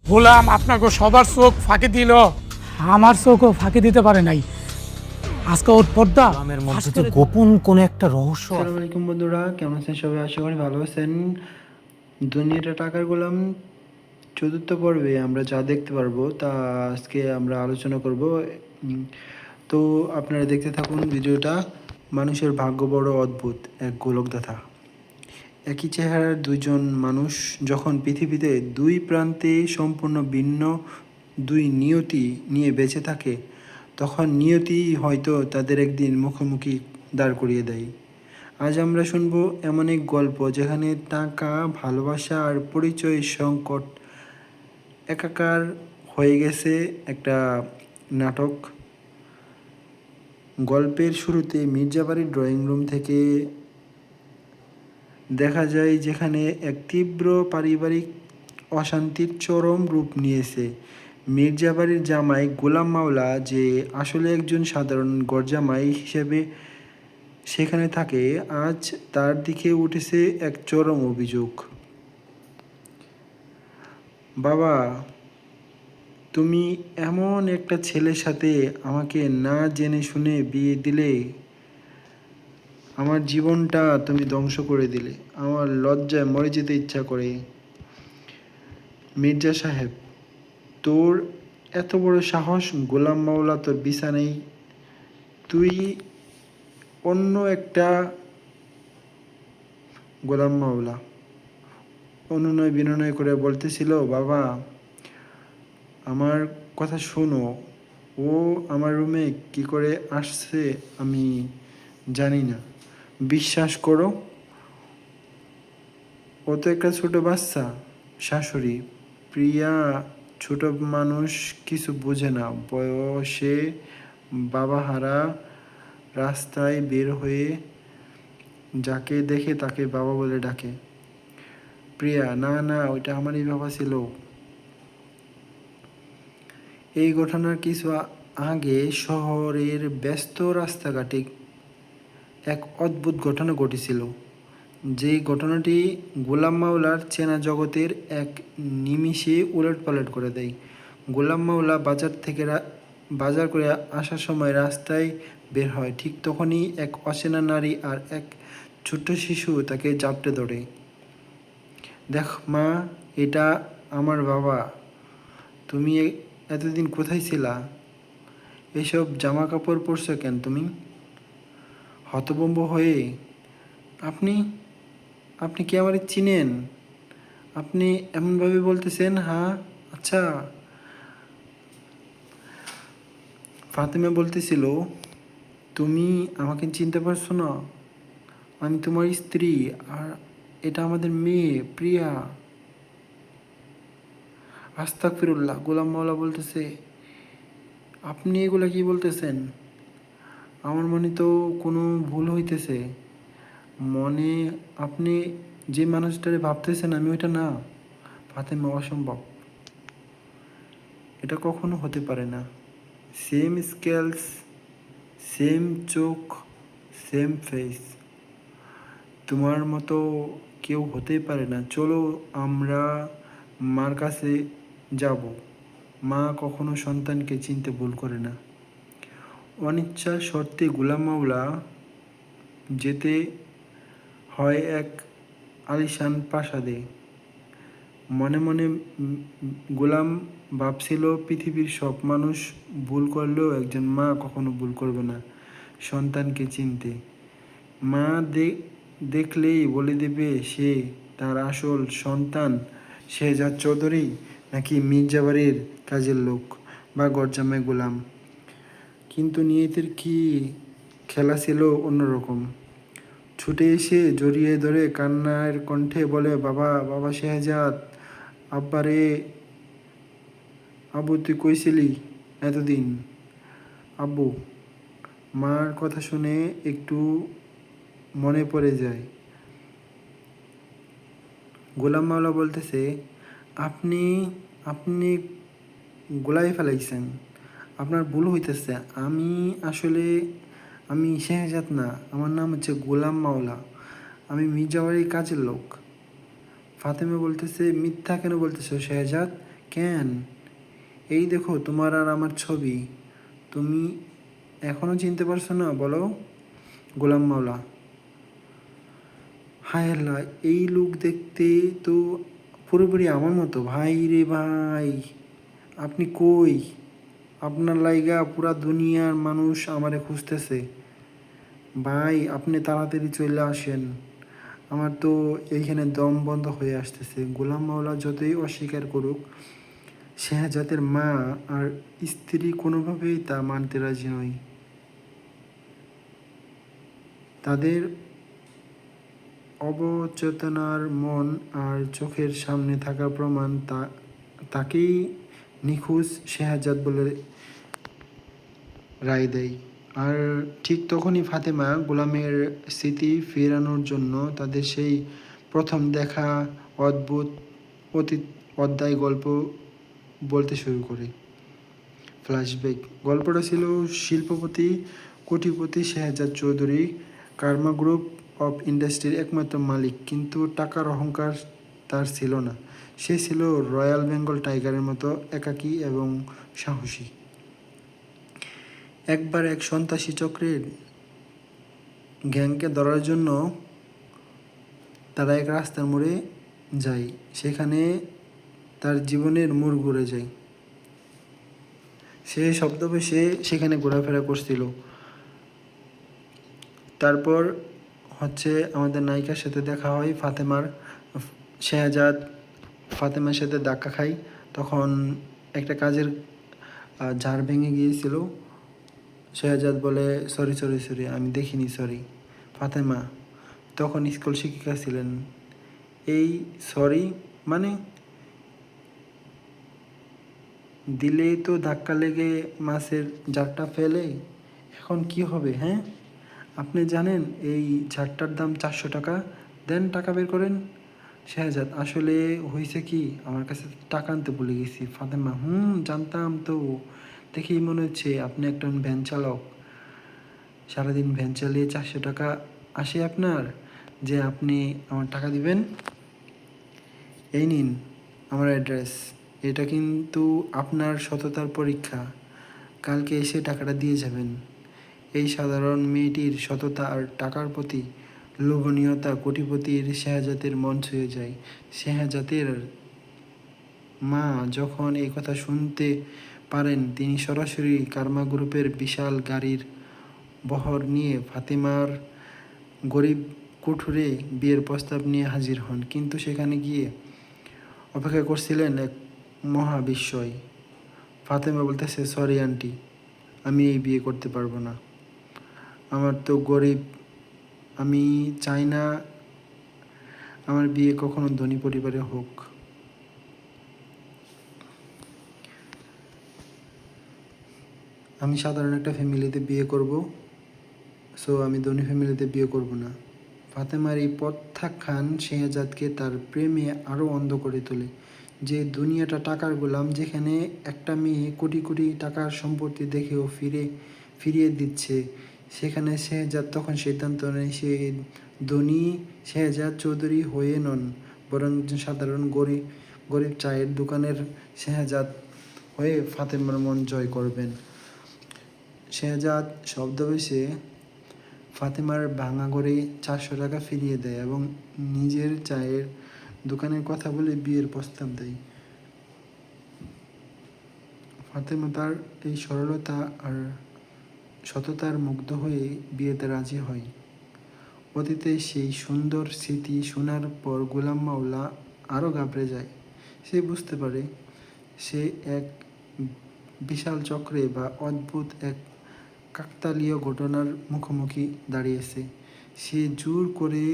গোলাম আপনাকে সবার চোখ ফাঁকি দিল, আমার চোখও ফাঁকি দিতে পারে নাই। আজকে ওর পর্দা গ্রামের মধ্যে যে গোপন কোন একটা রহস্য আছে। আসসালামু আলাইকুম বন্ধুরা, কেমন আছেন সবাই? আশা করি ভালো আছেন। দুনিয়াটা টাকার গোলাম চতুর্থ পর্বে আমরা যা দেখতে পারবো তা আজকে আমরা আলোচনা করব। উম, তো আপনারা দেখতে থাকুন ভিডিওটা। মানুষের ভাগ্য বড় অদ্ভুত এক গোলকধাঁধা। একই চেহারার দুইজন মানুষ যখন পৃথিবীতে দুই প্রান্তে সম্পূর্ণ ভিন্ন দুই নিয়তি নিয়ে বেঁচে থাকে, তখন নিয়তি হয়তো তাদের একদিন মুখোমুখি দাঁড় করিয়ে দেয়। আজ আমরা শুনব এমন এক গল্প যেখানে টাকা, ভালোবাসা আর পরিচয় সংকট একাকার হয়ে গেছে একটা নাটক। গল্পের শুরুতে মির্জাবাড়ির ড্রয়িং রুম থেকে দেখা যায় যেখানে এক তীব্র পারিবারিক অশান্তির চরম রূপ নিয়েছে। মির্জাবাড়ির জামাই গোলাম মাওলা, যে আসলে একজন সাধারণ গরজামাই হিসেবে সেখানে থাকে, আজ তার দিকে উঠেছে এক চরম অভিযোগ। বাবা, তুমি এমন একটা ছেলের সাথে আমাকে না জেনে শুনে বিয়ে দিলে। আমার জীবনটা তুমি ধ্বংস করে দিলে। আমার লজ্জায় মরে যেতে ইচ্ছা করে। মির্জা সাহেব, তোর এত বড় সাহস! গোলাম মাওলা তোর বিছানায়, তুই অন্য একটা। গোলাম মাওলা অনুনয় বিনয় করে বলতেছিল, বাবা আমার কথা শোনো। ও আমার রুমে কি করে আসছে আমি জানি না। বিশ্বাস করো, ও তো একটা ছোট বাচ্চা। শাশুড়ি প্রিয়া ছোট মানুষ, কিছু বোঝে না, বয়সে বাবাহারা, রাস্তায় বের হয়ে যাকে দেখে তাকে বাবা বলে ডাকে। প্রিয়া, না না, ওইটা আমারই বাবা ছিল। এই ঘটনার কিছু আগে শহরের ব্যস্ত রাস্তাঘাটে এক অদ্ভুত ঘটনা ঘটেছিল, যেই ঘটনাটি গোলাম মাওলার চেনা জগতের এক নিমিষে উলটপালট করে দেয়। গোলাম মাওলা বাজার করে আসার সময় রাস্তায় বের হয়। ঠিক তখনই এক অচেনা নারী আর এক ছোট্ট শিশু তাকে জাপটে ধরে। দেখ মা, এটা আমার বাবা। তুমি এতদিন কোথায় ছিলা? এসব জামা কাপড় পরছো কেন তুমি? হতভম্ব হয়ে, আপনি আপনি কি আমারে চিনেন? আপনি এমনভাবে বলতেছেন? হ্যাঁ, আচ্ছা। ফাতেমা বলতেছিল, তুমি আমাকে চিনতে পারছো না? আমি তোমার স্ত্রী, আর এটা আমাদের মেয়ে প্রিয়া। আস্তাগফিরুল্লাহ। গোলাম মাওলা বলতেছে, আপনি এগুলা কি বলতেছেন? আমার মনে তো কোনো ভুল হইতেছে। মনে আপনি যে মানুষটারে ভাবতেছেন আমি ওইটা না। ফাতেমা, অসম্ভব, এটা কখনো হতে পারে না। সেম স্কেলস, সেম চোখ, সেম ফেস, তোমার মতো কেউ হতেই পারে না। চলো আমরা মার কাছে যাব। মা কখনো সন্তানকে চিনতে ভুল করে না। অনিচ্ছা সত্ত্বে গোলাম মাওলা যেতে হয় এক আলিশান প্রাসাদে। মনে মনে গোলাম ভাবছিল, পৃথিবীর সব মানুষ ভুল করলেও একজন মা কখনো ভুল করবে না সন্তানকে চিনতে। মা দেখলেই বলে দেবে সে তার আসল সন্তান শেহজাদ চৌধুরী নাকি মির্জাবাড়ির কাজের লোক বা গরজামাই গোলাম। কিন্তু নিয়তির কি খেলা ছিল অন্যরকম। ছুটে এসে জড়িয়ে ধরে কান্নার কণ্ঠে বলে, বাবা, বাবা শেহজাদ, আব্বা রে, আব্বু তুই কইছিলি এতদিন? আব্বু। মার কথা শুনে একটু মনে পড়ে যায়। গোলাম মাওলা বলতেছে, আপনি আপনি গোলাই ফেলাইছেন, আপনার ভুল হইতেছে। আসলে আমি শেহজাদ না, আমার নাম হচ্ছে গোলাম মাওলা। আমি মির্জাবাড়ির কাজের লোক। ফাতেমা বলতেছে, মিথ্যা কেন বলতেছো শেহজাদ? কেন? এই দেখো তোমার আর আমার ছবি। তুমি এখনো চিনতে পারছো না? বলো। গোলাম মাওলা। হায় আল্লাহ, এই লোক দেখতে তো পুরোপুরি আমার মতো। ভাই রে ভাই, আপনি কই? আপনার লাইগা পুরা দুনিয়ার মানুষ আমারে খুঁজতেছে। ভাই আপনি তাড়াতাড়ি চলে আসেন, আমার তো এইখানে দম বন্ধ হয়ে আসতেছে। গোলাম মাওলা যতই অস্বীকার করুক, শেহজাদের মা আর স্ত্রী কোনোভাবেই তা মানতে রাজি নয়। তাদের অবচেতনার মন আর চোখের সামনে থাকা প্রমাণ তাকেই নিখোঁজ শেহজাদ বলে রায় দেয়। আর ঠিক তখনই ফাতেমা গোলামের স্মৃতি ফেরানোর জন্য তাদের সেই প্রথম দেখা অদ্ভুত অতীত অধ্যায় গল্প বলতে শুরু করে। ফ্ল্যাশব্যাক। গল্পটা ছিল শিল্পপতি কোটিপতি শেহজাদ চৌধুরী, কার্মা গ্রুপ অফ ইন্ডাস্ট্রির একমাত্র মালিক, কিন্তু টাকার অহংকার তার ছিল না। সে ছিল রয়্যাল বেঙ্গল টাইগারের মতো একাকী এবং সাহসী। একবার এক সন্ত্রাসী চক্রের গ্যাংকে ধরার জন্য তারা এক রাস্তার মোড়ে যায়। সেখানে তার জীবনের মোড় ঘুরে যায়। সে শব্দবেশে সেখানে ঘোরাফেরা করছিল। তারপর আমাদের নায়িকার সাথে দেখা হয় ফাতেমার। শেহজাদ ফাতেমার সাথে ধাক্কা খায়। তখন একটা কাজের ঝাড় ভেঙে গিয়েছিল। শেহজাদ বলে, সরি সরি সরি, আমি দেখিনি, সরি। ফাতেমা তখন স্কুল শিক্ষিকা ছিলেন। এই সরি মানে? দিলেই তো ধাক্কা লেগে মাছের ঝাড়টা ফেলে, এখন কি হবে? হ্যাঁ, আপনি জানেন এই ঝাড়টার দাম 400 টাকা। দেন, টাকা বের করেন। শেহজাদ, আসলে হয়েছে কি, আমার কাছে টাকা আনতে ভুলে গেছি। ফাতেমা, জানতাম তো, দেখেই মনে হচ্ছে আপনি একজন ভ্যান চালক। সারাদিন ভ্যান চালিয়ে 400 টাকা আসে আপনার, যে আপনি আমার টাকা দিবেন? এই নিন আমার অ্যাড্রেস। এটা কিন্তু আপনার সততার পরীক্ষা। কালকে এসে টাকাটা দিয়ে যাবেন। এই সাধারণ মেয়েটির সততা আর টাকার প্রতি লোভনীয়তা কোটিপতির শেহজাদের মন ছুঁয়ে যায়। শেহজাদের মা যখন এই কথা শুনতে পারেন, তিনি সরাসরি কার্মা গ্রুপের বিশাল গাড়ির বহর নিয়ে ফাতেমার গরিব কুঠুরে বিয়ের প্রস্তাব নিয়ে হাজির হন। কিন্তু সেখানে গিয়ে অপেক্ষা করছিলেন এক মহা বিস্ময়। ফাতেমা বলতেছে, সরি আন্টি, আমি এই বিয়ে করতে পারবো না। আমার তো গরিব, আমি চাই না আমার বিয়ে কখনো ধনী পরিবারে হোক। আমি সাধারণ একটা ফ্যামিলিতে বিয়ে করব, সো আমি ধনী ফ্যামিলিতে বিয়ে করব না। ফাতেমার এই প্রত্যাখ্যান শেহজাদকে তার প্রেমে আরও অন্ধ করে তোলে। যে দুনিয়াটা টাকার গোলাম, যেখানে একটা মেয়ে কোটি কোটি টাকার সম্পত্তি দেখেও ফিরিয়ে দিচ্ছে, সেখানে শেহজাদ তখন সিদ্ধান্ত নেয় সে ধনী শেহজাদ চৌধুরী হয়ে নন, বরং সাধারণ গরিব চায়ের দোকানের শেহজাদ হয়ে ফাতেমার মন জয় করবেন। শেহজাদ শব্দবেশে ফাতেমার ভাঙা ঘরে 400 টাকা ফিরিয়ে দেয় এবং নিজের চায়ের দোকানের কথা বলে বিয়ের প্রস্তাব দেয়। ফাতেমা তার এই সরলতা আর সততার মুগ্ধ হয়ে বিয়েতে রাজি হয়। অতীতে সেই সুন্দর স্মৃতি শোনার পর গোলাম মাওলা আরও ঘাবড়ে যায়। সে বুঝতে পারে সে এক বিশাল চক্রে বা অদ্ভুত এক কাকতালীয় ঘটনার মুখোমুখি দাঁড়িয়েছে। সে জোর করে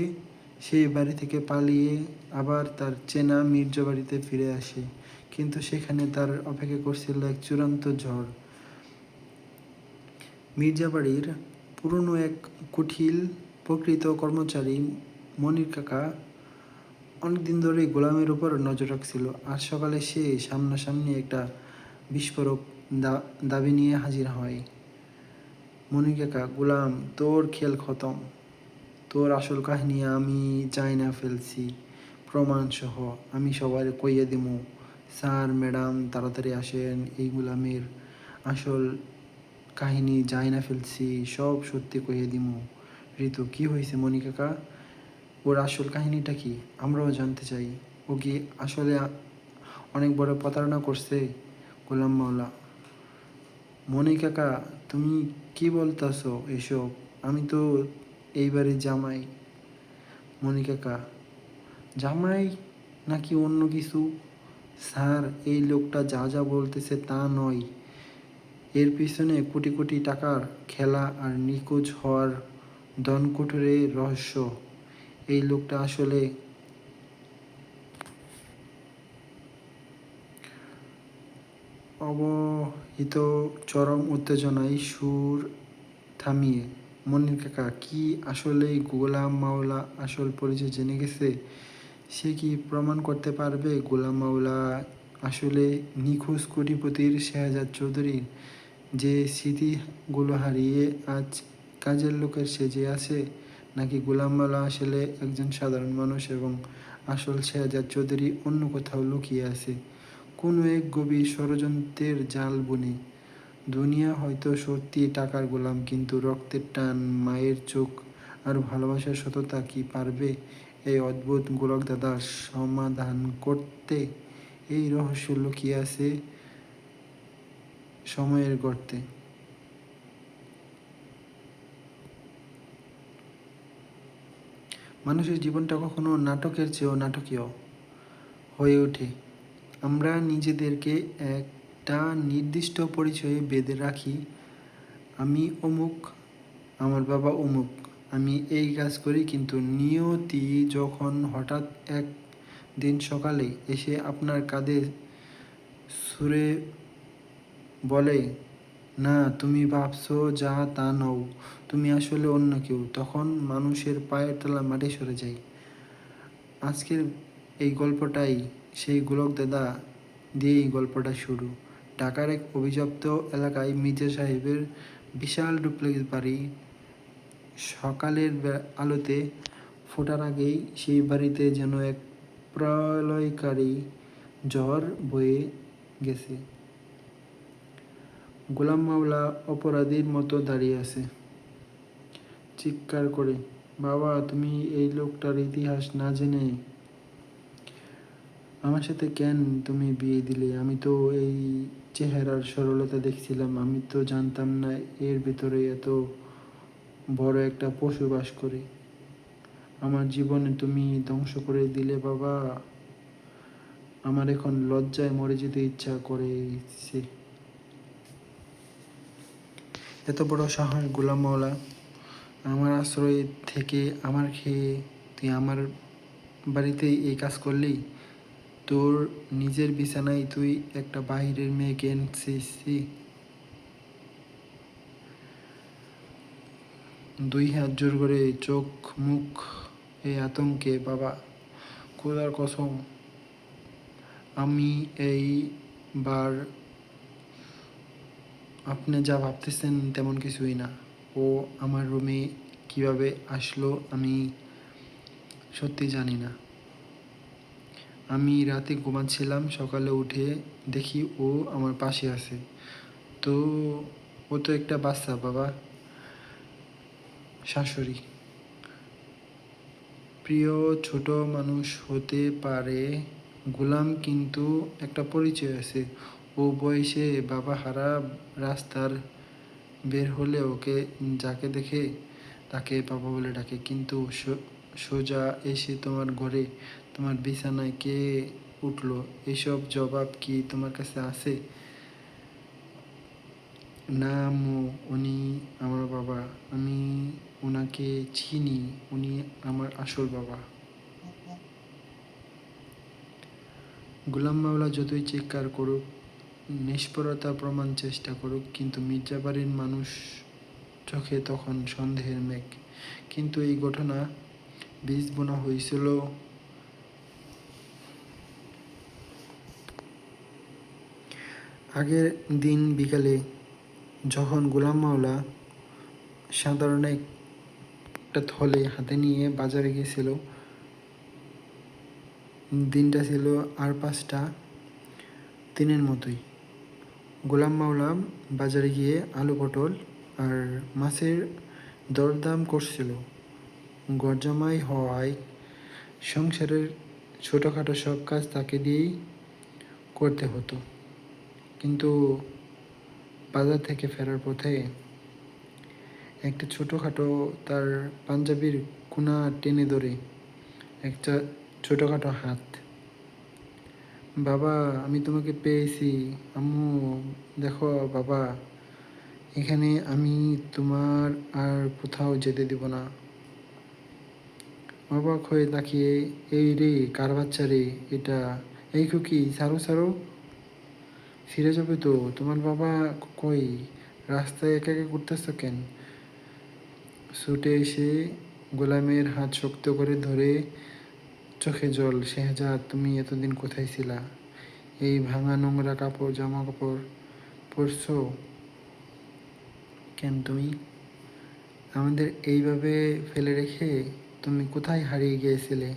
সেই বাড়ি থেকে পালিয়ে আবার তার চেনা মির্জা বাড়িতে ফিরে আসে, কিন্তু সেখানে তার অপেক্ষা করছিল এক চূড়ান্ত ঝড়। মির্জা বাড়ির পুরনো এক কুঠিল প্রকৃত কর্মচারী মনির কাকা অনেকদিন ধরেই গোলামের উপর নজর রাখছিল। আজ সকালে সে সামনাসামনি একটা বিস্ফোরক দাবি নিয়ে হাজির হয়। মনির কাকা, গোলাম, তোর খেল খতম। তোর আসল কাহিনী আমি জানি না ফেলছি, প্রমাণ সহ আমি সবার কইয়া দিমু। স্যার ম্যাডাম তাড়াতাড়ি আসেন, এই গোলামের আসল কাহিনী যাই না ফেলছি, সব সত্যি কইয়ে দিমু। ঋতু, কি হয়েছে মনি কাকা? ওর আসল কাহিনীটা কি? আমরাও জানতে চাই। ও কি আসলে অনেক বড় প্রতারণা করছে? গোলাম মাওলা, মনি কাকা, তুমি কি বলতাছো এসব? আমি তো এইবারে জামাই। মনি কাকা, জামাই নাকি অন্য কিছু? স্যার, এই লোকটা যা যা বলতেছে তা নয়। এর পিছনে কোটি কোটি টাকার খেলা আর নিখোঁজ হওয়ার দনকুঠুরে রহস্য। এই লোকটা আসলে অবহিত। চরম উত্তেজনায় সুর থামিয়ে মনির কাকা, কি আসলেই গোলাম মাওলা আসল পরিচয় জেনে গেছে? সে কি প্রমাণ করতে পারবে গোলাম মাওলা আসলে নিখোঁজ কোটিপতির শেহজাদ চৌধুরীর, যে স্মৃতিগুলো হারিয়ে আজ কাজের লোকের সেজে আছে? নাকি গোলাম মাওলা আসলে একজন সাধারণ মানুষ এবং আসল শেহজাদ চৌধুরী অন্য কোথাও লুকিয়ে আছে কোনো এক গভীর ষড়যন্ত্রের জাল বুনে? দুনিয়া হয়তো সত্যি টাকার গোলাম, কিন্তু রক্তের টান, মায়ের চোখ আর ভালোবাসার সততা কি পারবে এই অদ্ভুত গোলক দাদার সমাধান করতে? এই রহস্য লুকিয়ে আছে সময়ের গর্তে। মানুষের জীবনটা কখনো নাটকের চেয়েও নাটকীয় হয়ে ওঠে। আমরা নিজেদেরকে একটা নির্দিষ্ট পরিচয়ে বেঁধে রাখি। আমি অমুক, আমার বাবা অমুক, আমি এই কাজ করি, কিন্তু নিয়তি যখন হঠাৎ এক দিন সকালে এসে আপনার কাঁধে সুরে বলে, না তুমি ভাবছো যা তা নও, তুমি আসলে অন্য কেউ, তখন মানুষের পায়ের তলা মাটি সরে যায়। আজকের এই গল্পটাই সেই গোলক দাদা দিয়ে এই গল্পটা শুরু। ঢাকার এক অভিশপ্ত এলাকায় মির্জা সাহেবের বিশাল ডুপ্লেক্স বাড়ি সকালের আলোতে ফোটার আগেই সেই বাড়িতে যেন এক প্রলয়কারী ঝড় বয়ে গেছে। গোলাম মাওলা অপরাধীর মতো দাঁড়িয়ে আছে, চিৎকার করে, বাবা তুমি এই লোকটার ইতিহাস না জেনে আমার সাথে কেন তুমি বিয়ে দিলে? আমি তো এই চেহারার সরলতা দেখছিলাম, আমি তো জানতাম না এর ভিতরে এত বড় একটা পশু বাস করে। আমার জীবনে তুমি ধ্বংস করে দিলে বাবা। আমার এখন লজ্জায় মরে যেতে ইচ্ছা করেছে। এত বড় সাহস গোলাম মাওলা, আমার আশ্রয় থেকে আমার খেয়ে তুই আমার বাড়িতেই এই কাজ করলি? তোর নিজের বিছানায় তুই একটা বাহিরের মেয়েকে এনেছিস? দুই হাত জোর করে চোখ মুখ এই আতঙ্কে, বাবা খোদার কসম আমি এইবার আপনি যা ভাবতেছেন তেমন কিছুই না। ও আমার রুমে কিভাবে আসলো আমি সত্যি জানি না। আমি রাতে ঘুমাচ্ছিলাম, সকালে উঠে দেখি ও আমার পাশে আছে। তো ও তো একটা বাচ্চা বাবা। শাশুড়ি, প্রিয় ছোট মানুষ হতে পারে গোলাম, কিন্তু একটা পরিচয় আছে। ও বয়সে বাবা হারা, রাস্তার বের হলে ওকে যাকে দেখে তাকে বাবা বলে ডাকে, কিন্তু সোজা এসে তোমার ঘরে তোমার বিছানায় কে উঠলো এসব জবাব কি তোমার কাছে আছে? না আম্মু, উনি আমার বাবা, আমি ওনাকে চিনি, উনি আমার আসল বাবা। গোলাম মাওলা যতই চিৎকার করুক, নিষ্পরতা প্রমাণ চেষ্টা করুক, কিন্তু মির্জাবাড়ির মানুষ চোখে তখন সন্দেহের মেঘ। কিন্তু এই ঘটনা বীজ বোনা হয়েছিল আগের দিন বিকালে, যখন গোলাম মাওলা সাধারণ একটা থলে হাতে নিয়ে বাজারে গিয়েছিল। দিনটা ছিল আর 5টা। দিনের মতোই। গোলাম মাওলা বাজারে গিয়ে আলু পটল আর মাছের দরদাম করছিল। গরজামাই হওয়ায় সংসারের ছোটোখাটো সব কাজ তাকে দিয়েই করতে হতো। কিন্তু বাজার থেকে ফেরার পথে একটা ছোটোখাটো তার পাঞ্জাবির কোনা টেনে ধরে একটা ছোটোখাটো হাত। বাবা, আমি তোমাকে পেয়েছি। আম্মু, দেখো বাবা, এখানে আমি তোমার আর কোথাও যেতে দিব না। অবাক হয়ে তাকিয়ে, এই রে, কার বাচ্চা রে এটা? এই খুকি, ছাড়ো ছাড়ো, ফিরে যাবে তো। তোমার বাবা কই? রাস্তায় একা একা ঘুরতেছ কেন? ছুটে এসে গোলামের হাত শক্ত করে ধরে চোখে জল। শেহজাদ, তুমি এতদিন কোথায় ছিলা? এই ভাঙা নোংরা জামা কাপড় পরছো কেন তুমি? আমাদের এইভাবে ফেলে রেখে তুমি কোথায় হারিয়ে গিয়েছিলে?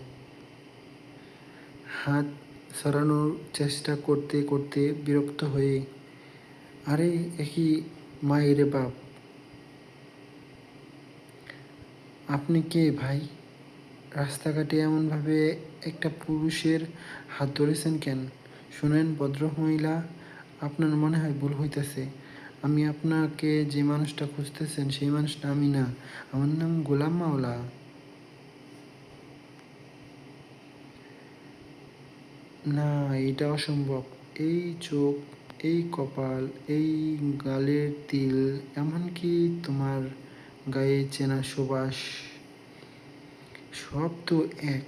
হাত সরানোর চেষ্টা করতে করতে বিরক্ত হয়ে, আরে একই মায়ের বাপ, আপনি কে ভাই? রাস্তাঘাটে এমনভাবে একটা পুরুষের হাত ধরেছেন কেন? শুনেন ভদ্রমহিলা, আপনার মনে হয় ভুল হইতেছে। আমি আপনাকে যে মানুষটা খুঁজতেছেন সেই মানুষটা আমি না। আমার নাম গোলাম মাওলা। না, এটা অসম্ভব। এই চোখ, এই কপাল, এই গালের তিল, এমনকি তোমার গায়ে চেনা সুবাস, সব তো এক।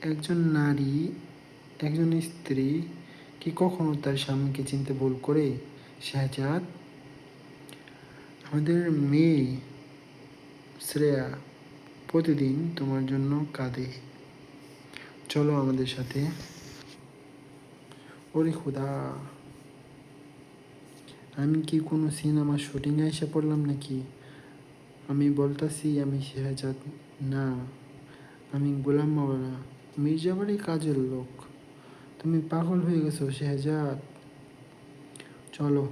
একজন নারী, একজন স্ত্রী কি কখনো তার স্বামীকে চিনতে ভুল করে? শাহজাদ, আমাদের মেয়ে শ্রেয়া প্রতিদিন তোমার জন্য কাঁদে। চলো আমাদের সাথে। ওরে খুদা, আমি কি কোনো সিনেমার শুটিংয়ে এসে পড়লাম নাকি? আমি বলতাছি আমি শেহজাদ না, আমি গোলাম মাওলা, মির্জাবাড়ির কাজের লোক। তুমি পাগল হয়ে গেছো শেহজাদ। চলো,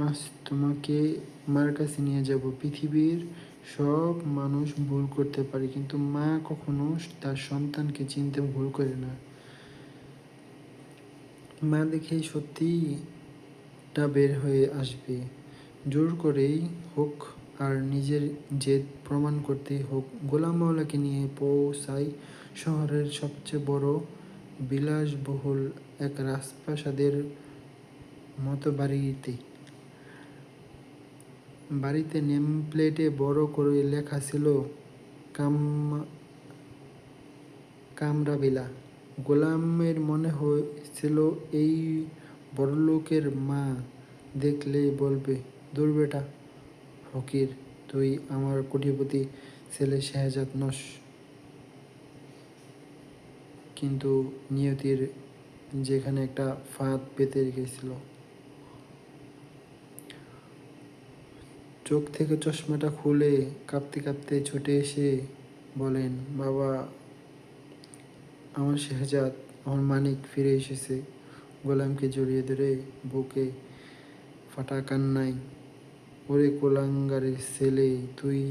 আজ তোমাকে মার কাছে নিয়ে যাব। পৃথিবীর সব মানুষ ভুল করতে পারে, কিন্তু মা কখনো তার সন্তানকে চিনতে ভুল করে না। মা দেখেই সত্যিটা বের হয়ে আসবে, জোর করেই হোক আর নিজের জেদ প্রমাণ করতেই হোক। গোলাম মাওলাকে নিয়ে পৌঁছাই শহরের সবচেয়ে বড় বিলাসবহুল এক রাজপ্রাসাদের মতো বাড়িতে। বাড়িতে নেম প্লেটে বড় করে লেখা ছিল কাম কামরাবিলা। গোলামের মনে হয়েছিল এই বড়লোকের মা দেখলে বলবে, দূর বেটা ফকির, তুই আমার কোটিপতি ছেলে শেহজাদ নস। কিন্তু নিয়তির যেখানে একটা ফাঁদ পেতে রেখেছিল। চোখ থেকে চশমাটা খুলে কাঁপতে কাঁপতে ছুটে এসে বলেন, বাবা, আমার শেহজাদ, আমার মানিক ফিরে এসেছে। গোলামকে জড়িয়ে ধরে বুকে ফাটা কান্নায়, ওরে কোলাঙ্গারের ছেলে, তুই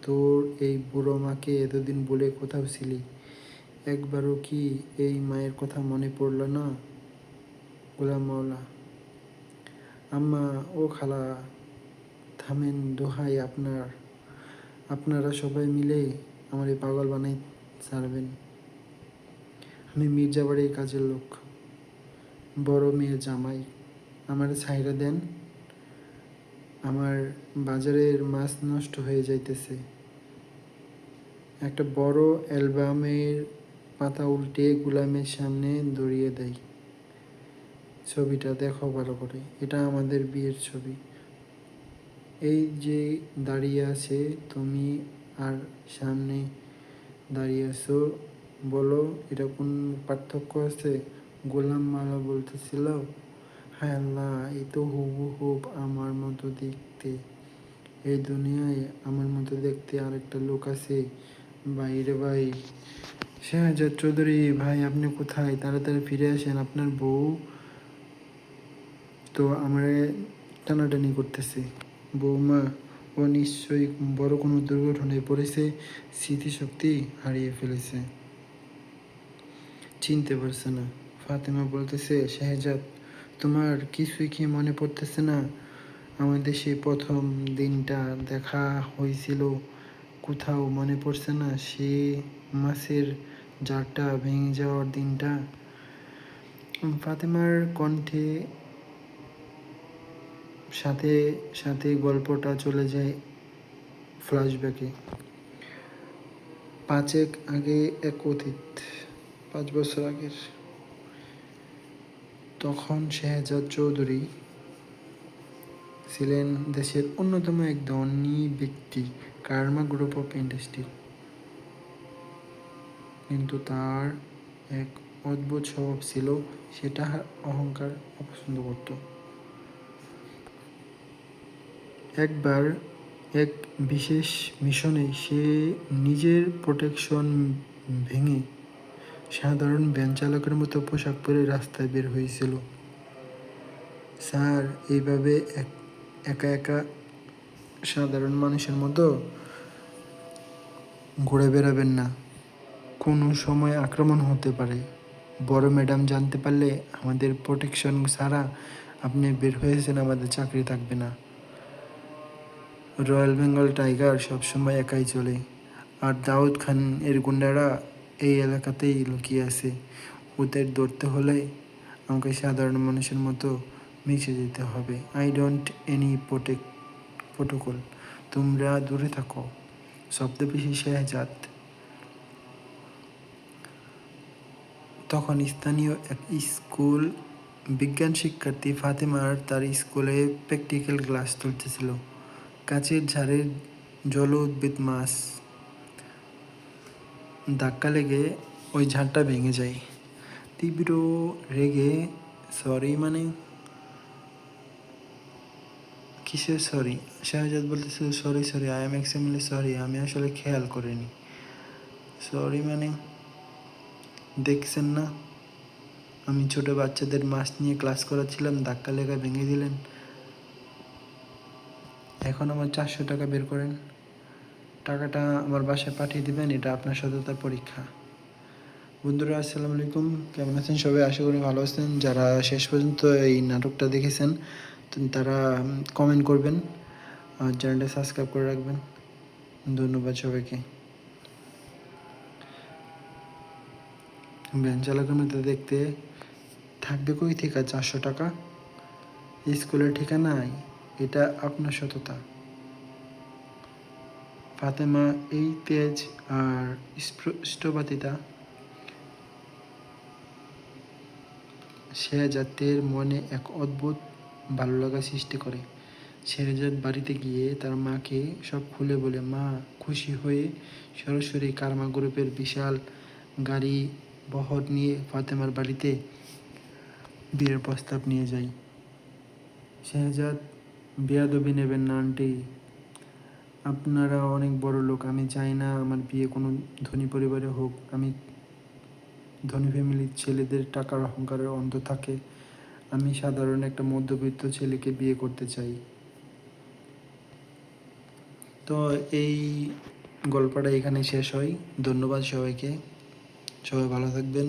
তোর এই বুড়ো মাকে এতদিন বলে কোথাও ছিলি? একবারও কি এই মায়ের কথা মনে পড়ল না? গোলাম মাওলা, আম্মা, ও খালা, থামেন দোহাই আপনারা সবাই মিলে আমার এই পাগল বানাই ছাড়বেন। আমি মির্জাবাড়ির কাজের লোক, বড় মেয়ের জামাই। আমার ছাইরা দেন, আমার বাজারের মাছ নষ্ট হয়ে যাইতেছে। একটা বড় অ্যালবামের পাতা উল্টে গোলামের সামনে ধরিয়ে দেয়। ছবিটা দেখো ভালো করে, এটা আমাদের বিয়ের ছবি। এই যে দাঁড়িয়ে আছে তুমি আর সামনে দাঁড়িয়ে আছো, বলো এটা কোন পার্থক্য আছে? গোলাম মাওলা বলতেছিল, হায় আল্লাহ, এই তো হুবহুব আমার মতো দেখতে। এই দুনিয়ায় আমার মতো দেখতে আরেকটা লোক আছে? বাইরে ভাই। শাহজাদ চৌধুরী ভাই, আপনি কোথায়? তাড়াতাড়ি ফিরে আসেন, আপনার বউ তো আমারে টানাটানি করতেছে। বৌমা, ও নিশ্চয়ই বড় কোনো দুর্ঘটনায় পড়েছে, স্মৃতিশক্তি হারিয়ে ফেলেছে, চিনতে পারছে না। ফাতেমা বলতেছে, শেহজাদ, তোমার কিছুই কি মনে পড়তেছে না? আমাদের সেই প্রথম দিনটা দেখা হয়েছিল, কোথাও মনে পড়ছে না? সে মাছের জারটা ভেঙে যাওয়ার দিনটা। ফাতেমার কণ্ঠে সাথে সাথে গল্পটা চলে যায় ফ্ল্যাশব্যাকে। আগে এক অতীত, 5 বছর আগের। তখন শেহজাদ চৌধুরী ছিলেন দেশের অন্যতম এক ধনী ব্যক্তি, কার্মা গ্রুপ অফ ইন্ডাস্ট্রি। কিন্তু তার এক অদ্ভুত স্বভাব ছিল, সেটা অহংকার অপছন্দ করত। একবার এক বিশেষ মিশনে সে নিজের প্রোটেকশন ভেঙে সাধারণ ভ্যান চালকের মতো পোশাক পরে রাস্তায় বের হয়েছিল। স্যার, এইভাবে একা একা সাধারণ মানুষের মতো ঘুরে বেড়াবেন না, কোনো সময় আক্রমণ হতে পারে। বড় ম্যাডাম জানতে পারলে আমাদের প্রোটেকশন ছাড়া আপনি বের হয়েছেন, আমাদের চাকরি থাকবে না। রয়্যাল বেঙ্গল টাইগার সবসময় একাই চলে, আর দাউদ খান এর গুন্ডারা এই এলাকাতেই লুকিয়ে আছে। ওদের ধরতে হলে আমাকে সাধারণ মানুষের মতো মিশে যেতে হবে। I don't any protocol. তোমরা দূরে থাকো। শব্দবেশী শেহজাদ। তখন স্থানীয় এক স্কুল বিজ্ঞান শিক্ষার্থী ফাতেমার তার স্কুলে প্র্যাকটিক্যাল ক্লাস চলতেছিল। কাচের ঝাড়ের জল উদ্ভিদ মাছ ধাক্কা লেগে ওই ঝাড়টা ভেঙে যায়। তীব্র রেগে, সরি মানে কিসের সরি? শাহজাদ বলতেছিল, sorry sorry, I am extremely sorry, আমি আসলে খেয়াল করিনি। সরি মানে? দেখছেন না, আমি ছোট বাচ্চাদের মাছ নিয়ে ক্লাস করাচ্ছিলাম, ধাক্কা লেগে ভেঙে দিলেন। এখন আমার 400 টাকা বের করেন, টাকাটা আমার বাসায় পাঠিয়ে দিবেন, এটা আপনার সততার পরীক্ষা। বন্ধুরা, আসসালামু আলাইকুম, কেমন আছেন সবাই? আশা করি ভালো আছেন। যারা শেষ পর্যন্ত এই নাটকটা দেখেছেন তারা কমেন্ট করবেন আর চ্যানেলটা সাবস্ক্রাইব করে রাখবেন। ধন্যবাদ সবাইকে। ভ্যান চালকের মধ্যে দেখতে থাকবে কই থেকে 400 টাকা? স্কুলের ঠিকানায়, এটা আপনার সততা। ফাতেমা এই তেজ আর স্পষ্টবাদিতা শেহজাদের মনে এক অদ্ভুত ভালো লাগা সৃষ্টি করে। শেহজাদ বাড়িতে গিয়ে তার মাকে সব খুলে বলে। মা খুশি হয়ে সরাসরি কার্মা গ্রুপের বিশাল গাড়ি বহর নিয়ে ফাতেমার বাড়িতে বিয়ের প্রস্তাব নিয়ে যায়। শেহজাদ, বেয়াদবি নেবেন না আন্টি, আপনারা অনেক বড় লোক, আমি চাই না আমার বিয়ে কোনো ধনী পরিবারে হোক। আমি ধনী ফ্যামিলির ছেলেদের টাকার অহংকারের অন্ধ থাকে, আমি সাধারণ একটা মধ্যবিত্ত ছেলেকে বিয়ে করতে চাই। তো এই গল্পটা এখানে শেষ হয়। ধন্যবাদ সবাইকে, সবাই ভালো থাকবেন।